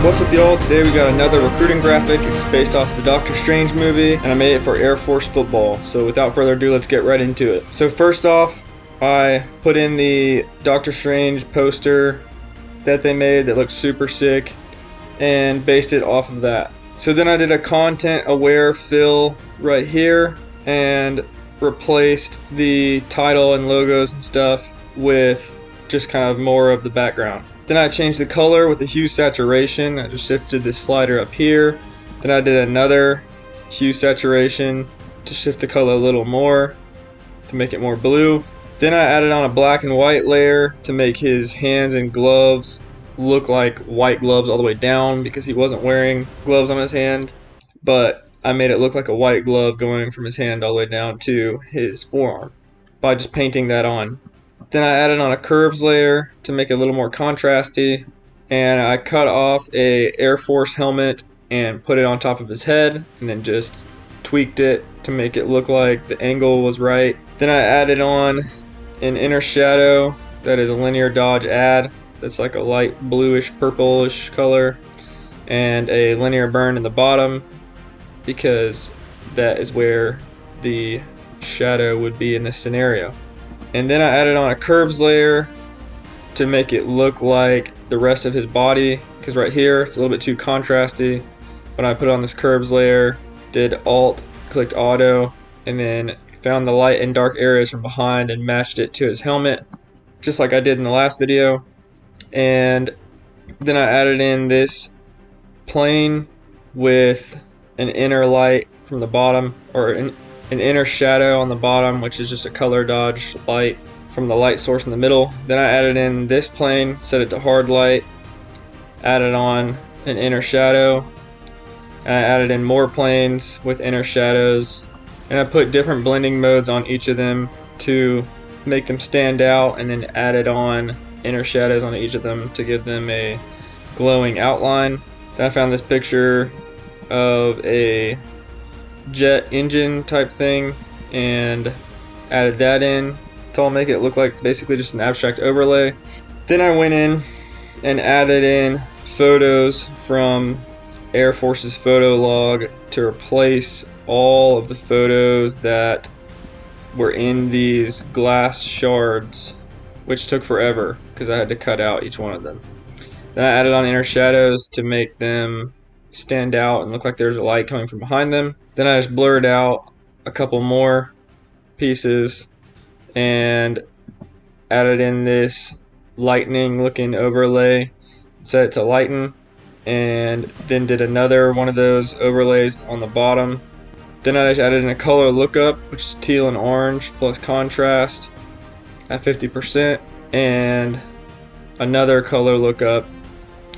What's up, y'all? Today we got another recruiting graphic. It's based off the Doctor Strange movie, and I made it for Air Force football. So without further ado, let's get right into it. So first off, I put in the Doctor Strange poster that they made that looks super sick and based it off of that. So then I did a content aware fill right here and replaced the title and logos and stuff with just kind of more of the background. Then I changed the color with the hue saturation. I just shifted this slider up here. Then I did another hue saturation to shift the color a little more to make it more blue. Then I added on a black and white layer to make his hands and gloves look like white gloves all the way down because he wasn't wearing gloves on his hand. But I made it look like a white glove going from his hand all the way down to his forearm by just painting that on. Then I added on a curves layer to make it a little more contrasty, and I cut off a Air Force helmet and put it on top of his head and then just tweaked it to make it look like the angle was right. Then I added on an inner shadow that is a linear dodge add that's like a light bluish purplish color, and a linear burn in the bottom because that is where the shadow would be in this scenario. And then I added on a curves layer to make it look like the rest of his body, because right here it's a little bit too contrasty. When I put on this curves layer, did Alt, clicked Auto, and then found the light and dark areas from behind and matched it to his helmet, just like I did in the last video. And then I added in this plane with an inner light from the bottom, or an inner shadow on the bottom, which is just a color dodge light from the light source in the middle. Then I added in this plane, set it to hard light, added on an inner shadow, and I added in more planes with inner shadows, and I put different blending modes on each of them to make them stand out, and then added on inner shadows on each of them to give them a glowing outline. Then I found this picture of a jet engine type thing and added that in to all make it look like basically just an abstract overlay. Then I went in and added in photos from Air Force's photo log to replace all of the photos that were in these glass shards, which took forever because I had to cut out each one of them. Then I added on inner shadows to make them stand out and look like there's a light coming from behind them. Then I just blurred out a couple more pieces and added in this lightning looking overlay, set it to lighten, and then did another one of those overlays on the bottom. Then I just added in a color lookup, which is teal and orange plus contrast at 50%, and another color lookup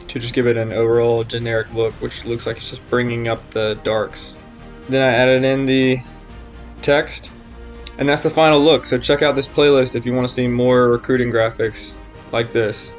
to just give it an overall generic look, which looks like it's just bringing up the darks. Then I added in the text, and that's the final look. So check out this playlist if you want to see more recruiting graphics like this.